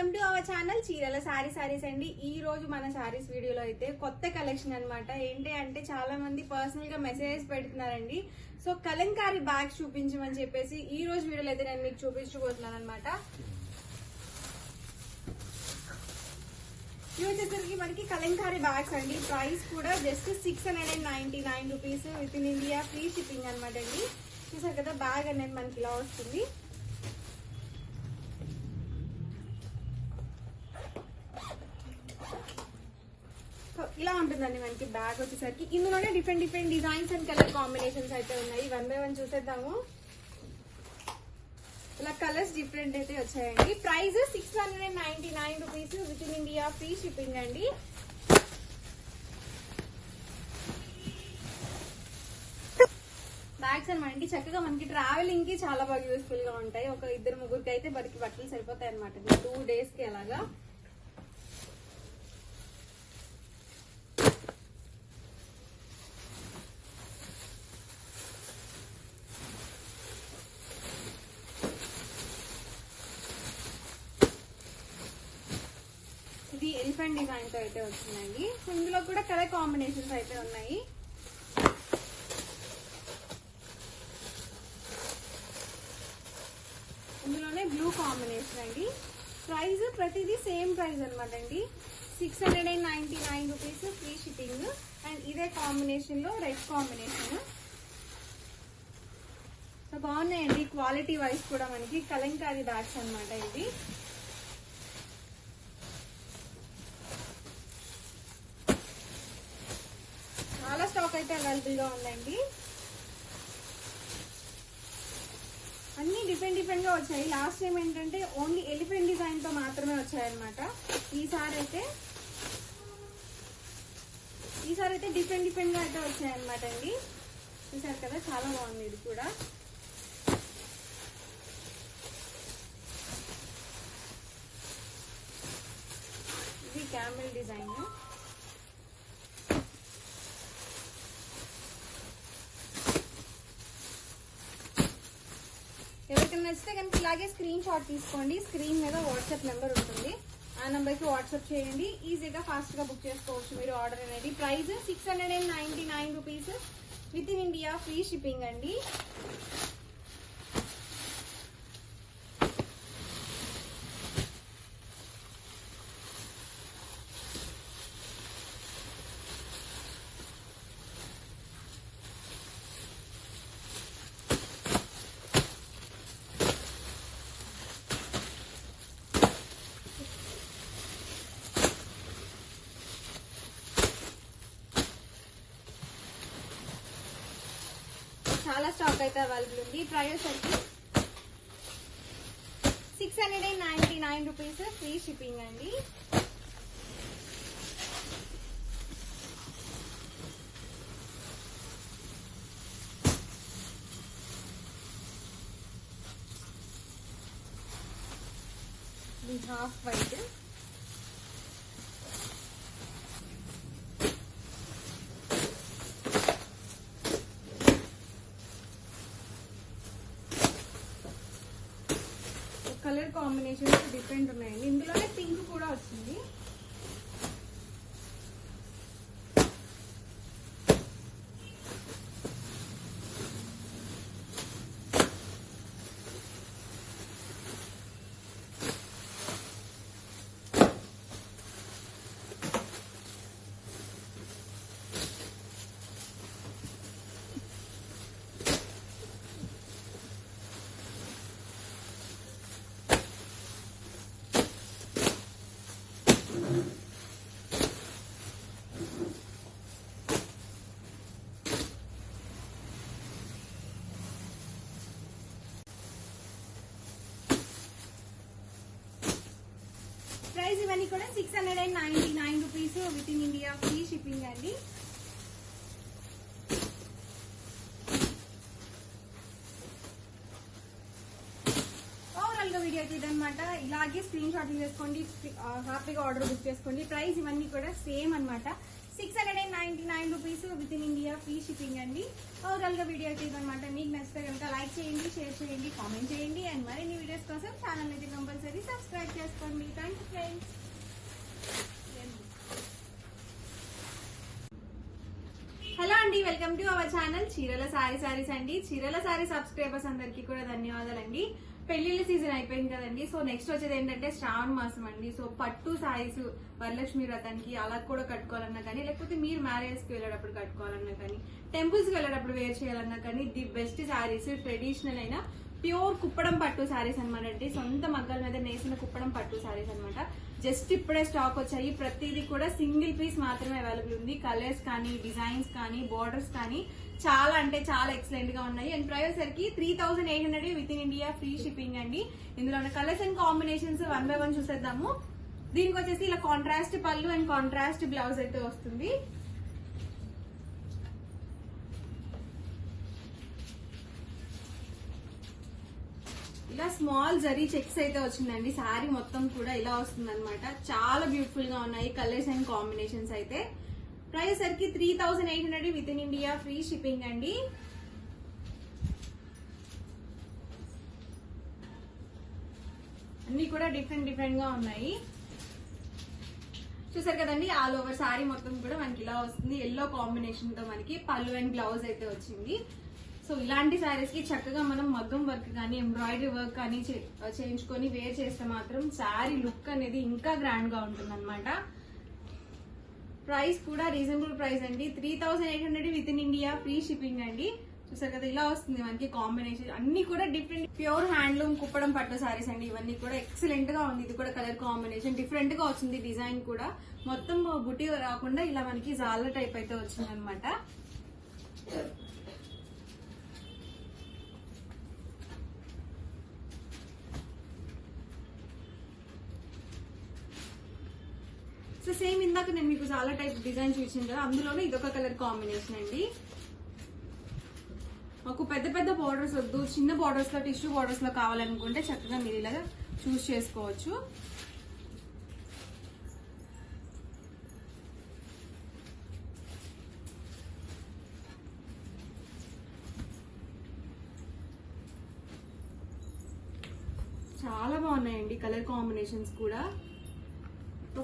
Welcome to our channel చీరల సారీస్ అండి. ఈ రోజు మన సారీస్ వీడియోలో అయితే కొత్త కలెక్షన్ అన్నమాట. ఏంటి అంటే చాలా మంది పర్సనల్ గా మెసేజెస్ పెడుతున్నారండి. సో కలంకారీ బ్యాగ్స్ చూపించమని చెప్పేసి ఈ రోజు వీడియోలో అయితే నేను మీకు చూపించబోతున్నాను అనమాట. ఇవి వచ్చేసరికి మనకి కలంకారీ బ్యాగ్స్ అండి. ప్రైస్ కూడా just 699 rupees with in India free shipping అనమాట అండి. చూసారు కదా బ్యాగ్ అనేది మనకి ఇలా వస్తుంది. ఇలా ఉంటుందండి మనకి బ్యాగ్ వచ్చేసరికి. ఇందులోనే different designs and colour combinations అయితే ఉన్నాయి. వన్ బై వన్ చూసేద్దాము. ఇలా కలర్స్ డిఫరెంట్ అయితే వచ్చాయండి. Price 699 rupees with in India free shipping అండి. బ్యాగ్స్ అనమాట చక్కగా మనకి ట్రావెలింగ్ కి చాలా బాగా యూస్ఫుల్ గా ఉంటాయి. ఒక ఇద్దరు ముగ్గురికి అయితే మనకి బట్టలు సరిపోతాయి అనమాట. 2 days కి అలాగా. ఇది ఎలిఫెంట్ డిజైన్ తో అయితే వచ్చిందండి. సో ఇందులో కూడా కలర్ కాంబినేషన్స్ అయితే ఉన్నాయి. ఇందులోనే బ్లూ కాంబినేషన్ అండి. ప్రైస్ ప్రతిదీ సేమ్ ప్రైస్ అనమాట అండి. 699 రూపీస్ ఫ్రీ షిప్పింగ్. అండ్ ఇదే కాంబినేషన్ లో రెడ్ కాంబినేషన్. సో బాగున్నాయండి. క్వాలిటీ వైజ్ కూడా మనకి కలంకారీ బ్యాగ్స్ అనమాట ఇది. చాలా స్టాక్ అయితే అవైలబుల్ గా ఉందండి. అన్ని డిఫరెంట్ గా వచ్చాయి. లాస్ట్ టైం ఏంటంటే ఓన్లీ ఎలిఫెంట్ డిజైన్ తో మాత్రమే వచ్చాయన్నమాట. ఈసారి అయితే డిఫరెంట్ గా అయితే వచ్చాయన్నమాట అండి. చూసారు కదా చాలా బాగుంది ఇది కూడా. ఇది క్యామెల్ డిజైన్. ఎవరికైనా నచ్చితే కనుక ఇలాగే స్క్రీన్ షాట్ తీసుకోండి. స్క్రీన్ మీద వాట్సాప్ నెంబర్ ఉంటుంది. ఆ నెంబర్ కి వాట్సాప్ చేయండి. ఈజీగా ఫాస్ట్ గా బుక్ చేసుకోవచ్చు మీరు ఆర్డర్ అనేది. Price 699 rupees with in India free shipping అండి. చాలా స్టాక్ అయితే అవైలబుల్ ఉంది. ప్రైస్ వచ్చి 699 రూపీస్ ఫ్రీ షిప్పింగ్ అండి. ఇది half white. Colour combinations different ఉన్నాయండి. ఇందులోనే పింక్ కూడా వచ్చింది. ప్రైస్ ఇవన్నీ కూడా 699 rupees with in India free shipping అండి. ఓవరాల్ గా వీడియో అయితే ఇదనమాట. ఇలాగే స్క్రీన్ షాట్ చేసుకోండి. హ్యాపీగా ఆర్డర్ బుక్ చేసుకోండి. ప్రైస్ ఇవన్నీ కూడా సేమ్ అనమాట. 699 rupees with in India free shipping అండి. ఓవరాల్ గా వీడియో అయితే ఇదన్నమాట. మీకు నచ్చితే కనుక లైక్ చేయండి, షేర్ చేయండి, కామెంట్ చేయండి అండ్ మరిన్ని వీడియోస్ కోసం ఛానల్ అయితే కంపల్సరీ సబ్స్క్రైబ్ చేసుకోండి. Thank you friends. హలో అండి, వెల్కమ్ టు అవర్ ఛానల్ చీరల సారీస్ అండి. చీరల సారీ సబ్స్క్రైబర్స్ అందరికీ కూడా ధన్యవాదాలండి. పెళ్లిళ్ళ సీజన్ అయిపోయింది కదండి. సో నెక్స్ట్ వచ్చేది ఏంటంటే శ్రావణ మాసం అండి. సో పట్టు సారీస్ వరలక్ష్మి వ్రతానికి అలా కూడా కట్టుకోవాలన్నా కానీ, లేకపోతే మీరు మ్యారేజ్ కి వెళ్ళేటప్పుడు కట్టుకోవాలన్నా కానీ, టెంపుల్స్ కి వెళ్ళేటప్పుడు వేర్ చేయాలన్నా కానీ, ది బెస్ట్ సారీస్ ట్రెడిషనల్ అయిన ప్యూర్ కుప్పడం పట్టు సారీస్ అనమాట అండి. సొంత మగ్గల మీద నేసిన కుప్పడం పట్టు సారీస్ అనమాట. జస్ట్ ఇప్పుడే స్టాక్ వచ్చాయి. ప్రతిదీ కూడా సింగిల్ పీస్ మాత్రమే అవైలబుల్ ఉంది. కలర్స్ కానీ, డిజైన్స్ కానీ, బోర్డర్స్ కానీ చాలా అంటే చాలా ఎక్సలెంట్ గా ఉన్నాయి. అండ్ ప్రైస్ సరికి 3800 with in India free shipping అండి. ఇందులో ఉన్న కలర్స్ అండ్ కాంబినేషన్స్ 1 by 1 చూసేద్దాము. దీనికి వచ్చేసి ఇలా కాంట్రాస్ట్ పళ్ళు అండ్ కాంట్రాస్ట్ బ్లౌజ్ అయితే వస్తుంది. ఇలా స్మాల్ జరీ చెక్స్ అయితే వచ్చిందండి. శారీ మొత్తం కూడా ఇలా వస్తుంది అనమాట. చాలా బ్యూటిఫుల్ గా ఉన్నాయి కలర్స్ అండ్ కాంబినేషన్స్ అయితే. ప్రైస్ సరికి 3800 with in India free shipping అండి. అన్ని కూడా డిఫరెంట్ గా ఉన్నాయి. చూసారు కదండి, ఆల్ ఓవర్ శారీ మొత్తం కూడా మనకి ఇలా వస్తుంది. ఎల్లో కాంబినేషన్ తో మనకి పళ్ళు అండ్ బ్లౌజ్ అయితే వచ్చింది. సో ఇలాంటి శారీస్ కి చక్కగా మనం మగ్గం వర్క్ కానీ, ఎంబ్రాయిడరీ వర్క్ కానీ చేయించుకొని వేర్ చేస్తే మాత్రం శారీ లుక్ అనేది ఇంకా గ్రాండ్ గా ఉంటుంది అనమాట. ప్రైస్ కూడా రీజనబుల్ ప్రైస్ అండి. 3800 with in India free shipping అండి. చూసారు కదా, ఇలా వస్తుంది మనకి కాంబినేషన్. అన్ని కూడా డిఫరెంట్ ప్యూర్ హ్యాండ్లూమ్ కుప్పడం పట్టు సారీస్ అండి. ఇవన్నీ కూడా ఎక్సలెంట్ గా ఉంది. ఇది కూడా కలర్ కాంబినేషన్ డిఫరెంట్ గా వచ్చింది. డిజైన్ కూడా మొత్తం బుట్టి రాకుండా ఇలా మనకి జాల టైప్ అయితే వచ్చింది అనమాట. సో సేమ్ ఇందాక నేను మీకు చాలా టైప్ డిజైన్ చూపించాను కదా, అందులోనే ఇదొక కలర్ కాంబినేషన్ అండి. మాకు పెద్ద పెద్ద బార్డర్స్ వద్దు, చిన్న బార్డర్స్ లో టిష్యూ బార్డర్స్ లో కావాలనుకుంటే చక్కగా మీరు ఇలా చూస్ చేసుకోవచ్చు. చాలా బాగున్నాయండి కలర్ కాంబినేషన్స్ కూడా.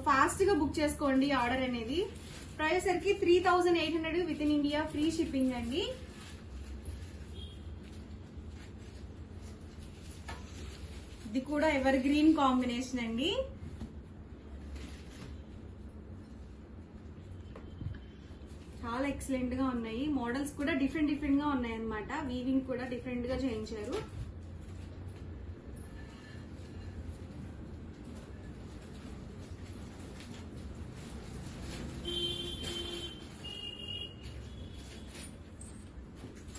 ఫాస్ట్ గా బుక్ చేసుకోండి ఆర్డర్ అనేది. ప్రైస్ సరికి 3800 with in India free shipping అండి. ఇది కూడా ఎవర్ గ్రీన్ కాంబినేషన్ అండి. చాలా ఎక్సలెంట్ గా ఉన్నాయి. మోడల్స్ కూడా డిఫరెంట్ గా ఉన్నాయి అనమాట. వీవింగ్ కూడా డిఫరెంట్ గా చేయించారు.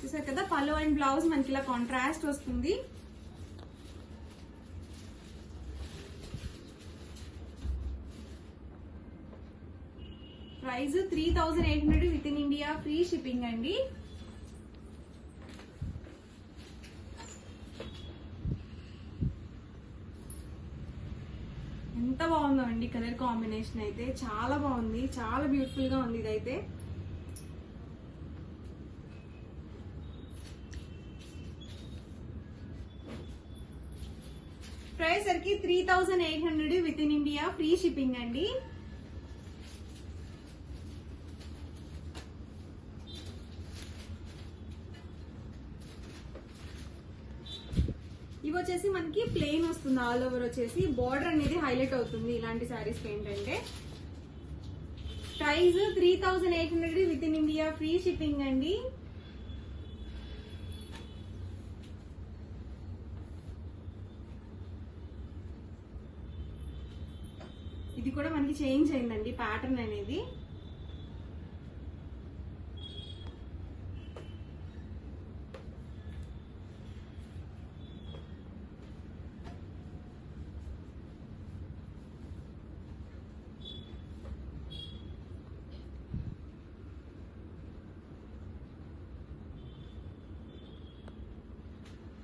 చూసారు కదా, పళ్ళు అండ్ బ్లౌజ్ మనకి ఇలా కాంట్రాస్ట్ వస్తుంది. Price 3800 with in India free shipping అండి. ఎంత బాగుందో అండి కలర్ కాంబినేషన్ అయితే. చాలా బాగుంది, చాలా బ్యూటిఫుల్ గా ఉంది ఇదైతే. ప్రైస్ సరికి 3800 with in India free shipping అండి. ఇవి వచ్చేసి మనకి ప్లెయిన్ వస్తుంది. ఆల్ ఓవర్ వచ్చేసి బార్డర్ అనేది హైలైట్ అవుతుంది ఇలాంటి సారీస్ ఏంటంటే. Price 3800 with in India free shipping అండి. ఇది కూడా మనకి చేంజ్ అయిందండి ప్యాటర్న్ అనేది.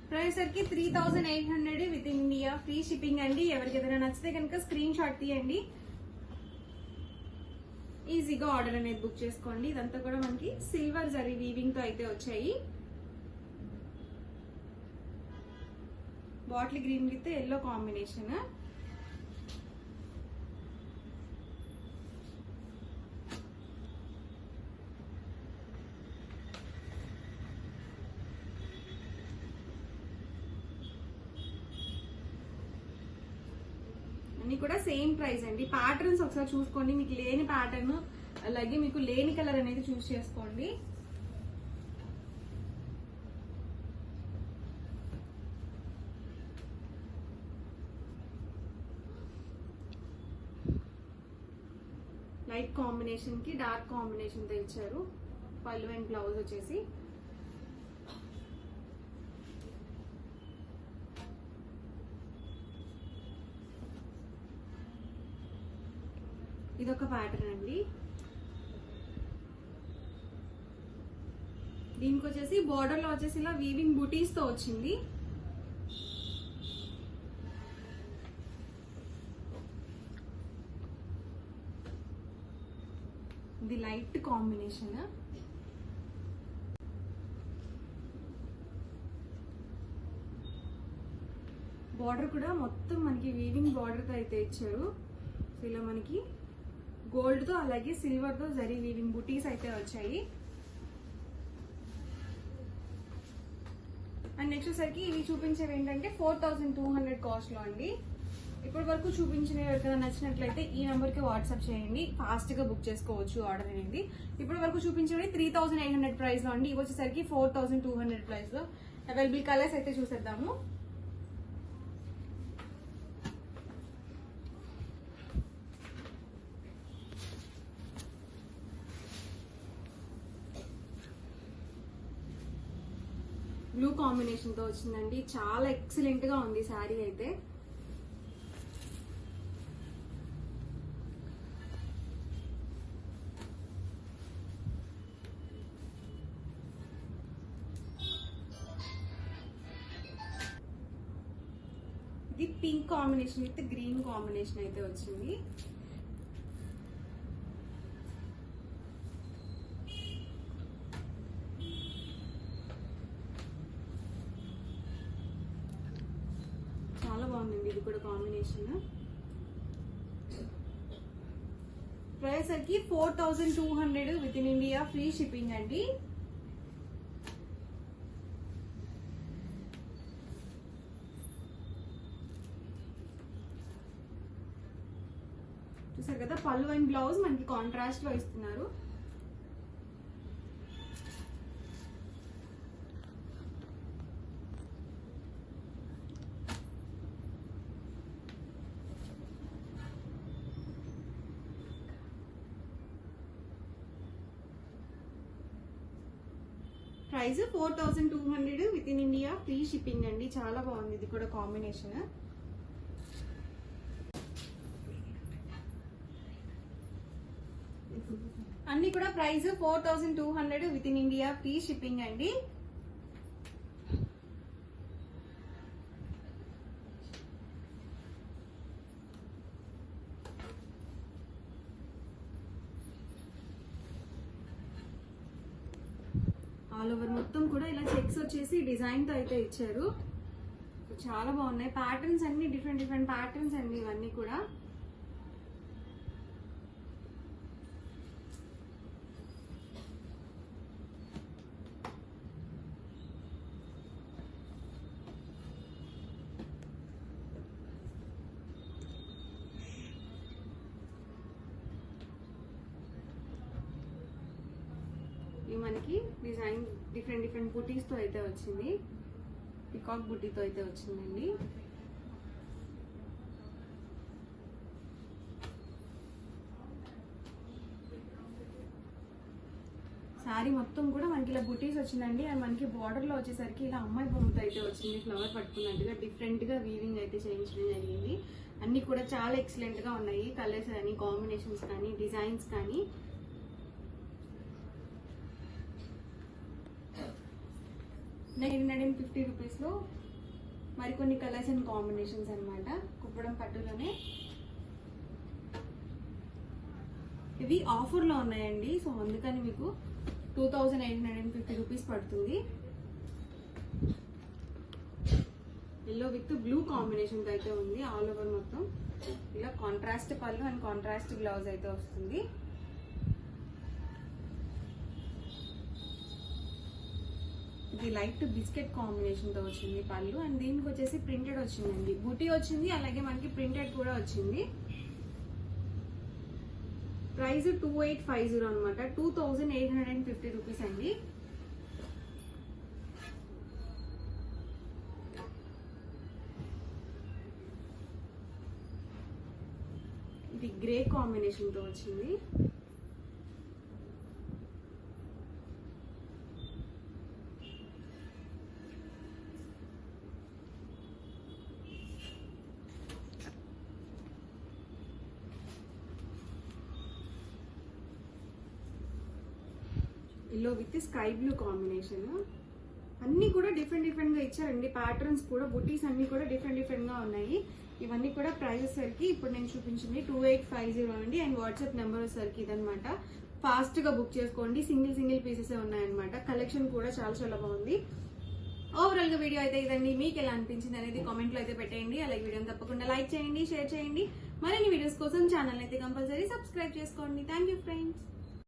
ప్రైస్ సరికి 3800 with in India free shipping అండి. ఎవరికి ఏదైనా నచ్చితే కనుక స్క్రీన్ షాట్ తీయండి. ఈజీగా ఆర్డర్ అనేది బుక్ చేసుకోండి. ఇదంతా కూడా మనకి సిల్వర్ జరీ వీవింగ్ తో అయితే వచ్చాయి. Bottle green with yellow combination. అన్ని కూడా సేమ్ ప్రైస్ అండి. ప్యాటర్న్స్ ఒకసారి చూసుకోండి. మీకు లేని ప్యాటర్న్ అలాగే మీకు లేని కలర్ అనేది చూస్ చేసుకోండి. లైట్ కాంబినేషన్ కి డార్క్ కాంబినేషన్ తో ఇచ్చారు. పళ్ళు అండ్ బ్లౌజ్ వచ్చేసి ఇదొక ప్యాటర్న్ అండి. దీనికి వచ్చేసి బోర్డర్ లో వచ్చేసి ఇలా వీవింగ్ బూటీస్ తో వచ్చింది. ఇది లైట్ కాంబినేషన్. బార్డర్ కూడా మొత్తం మనకి వీవింగ్ బార్డర్ తో అయితే ఇచ్చారు. ఇలా మనకి గోల్డ్ తో అలాగే సిల్వర్ తో జరీ వీవింగ్ బుటీస్ అయితే వచ్చాయి. అండ్ నెక్స్ట్ వచ్చేసరికి ఇవి చూపించేవి ఏంటంటే 4200 కాస్ట్ లో అండి. ఇప్పటి వరకు చూపించినవి ఎవరికైనా నచ్చినట్లయితే ఈ నెంబర్ కి వాట్సాప్ చేయండి. ఫాస్ట్ గా బుక్ చేసుకోవచ్చు ఆర్డర్ అనేది. ఇప్పటి వరకు చూపించేవి 3800 ప్రైస్ లో అండి. ఇవి వచ్చేసరికి 4200 ప్రైస్ లో. అవైలబుల్ కలర్స్ అయితే చూసేద్దాము. బ్లూ కాంబినేషన్ తో వచ్చిందండి. చాలా ఎక్సలెంట్ గా ఉంది శారీ అయితే. ఇది pink combination with green combination అయితే వచ్చింది. చాలా బాగుందండి ఇది కూడా కాంబినేషన్. ప్రైస్ సరికి 4200 with in India, free shipping అండి. చూసారు కదా, పళ్ళు అండ్ బ్లౌజ్ మనకి కాంట్రాస్ట్ లో ఇస్తున్నారు. Price 4200 with in India, free shipping అండి. చాలా బాగుంది ఇది కూడా కాంబినేషన్. అన్ని కూడా price 4200 with in India, free shipping అండి. ఆల్ ఓవర్ మొత్తం కూడా ఇలా చెక్స్ వచ్చేసి డిజైన్ తో అయితే ఇచ్చారు. చాలా బాగున్నాయి. ప్యాటర్న్స్ అన్ని డిఫరెంట్ డిఫరెంట్ ప్యాటర్న్స్ అండి ఇవన్నీ కూడా. మనకి డిజైన్ డిఫరెంట్ డిఫరెంట్ బుటీస్ తో అయితే వచ్చింది. పికాక్ బుటీతో అయితే వచ్చిందండి. శారీ మొత్తం కూడా మనకి ఇలా బుటీస్ వచ్చిందండి. అండ్ మనకి బార్డర్ లో వచ్చేసరికి ఇలా అమ్మాయి బొమ్మతో అయితే వచ్చింది. ఫ్లవర్ పట్టుకున్నట్టుగా డిఫరెంట్ గా వీవింగ్ అయితే చేయించడం జరిగింది. అన్ని కూడా చాలా ఎక్సలెంట్ గా ఉన్నాయి. కలర్స్ కానీ, కాంబినేషన్స్ కానీ, డిజైన్స్ కానీ. 950 రూపీస్ లో మరికొన్ని కలర్స్ అండ్ కాంబినేషన్స్ అన్నమాట. కుప్పడం పట్టులోనే ఇవి ఆఫర్లో ఉన్నాయండి, సో అందుకని మీకు 2850 రూపీస్ పడుతుంది. ఎల్లో విత్ బ్లూ కాంబినేషన్ అయితే ఉంది. ఆల్ ఓవర్ మొత్తం ఇలా కాంట్రాస్ట్ పళ్ళు అండ్ కాంట్రాస్ట్ బ్లౌజ్ అయితే వస్తుంది. ఇది లైట్ బిస్కెట్ కాంబినేషన్ తో వచ్చింది పళ్ళు, అండ్ దీనికి వచ్చేసి ప్రింటెడ్ వచ్చిందండి. బూటీ వచ్చింది, అలాగే మనకి ప్రింటెడ్ కూడా వచ్చింది. ప్రైస్ 2850 అనమాట, 2850 రూపీస్ అండి. ఇది గ్రే కాంబినేషన్ తో వచ్చింది. Yellow with sky blue combination. అన్ని కూడా డిఫరెంట్ గా ఇచ్చారండి. ప్యాటర్న్స్ కూడా, బుటీస్ అన్ని కూడా డిఫరెంట్ గా ఉన్నాయి. ఇవన్నీ కూడా ప్రైస్ సరికి ఇప్పుడు నేను చూపించింది 2850 అండి. అండ్ వాట్సాప్ నెంబర్ వచ్చేసరికి ఇదనమాట. ఫాస్ట్ గా బుక్ చేసుకోండి, సింగిల్ పీసెస్ ఉన్నాయన్నమాట. కలెక్షన్ కూడా చాలా బాగుంది. ఓవరాల్ గా వీడియో అయితే ఇదండి. మీకు ఎలా అనిపించింది అనేది కామెంట్ లో అయితే పెట్టేయండి. అలాగే వీడియోని తప్పకుండా లైక్ చేయండి, షేర్ చేయండి. మరిన్ని వీడియోస్ కోసం ఛానల్ అయితే కంపల్సరీ సబ్స్క్రైబ్ చేసుకోండి. Thank you friends.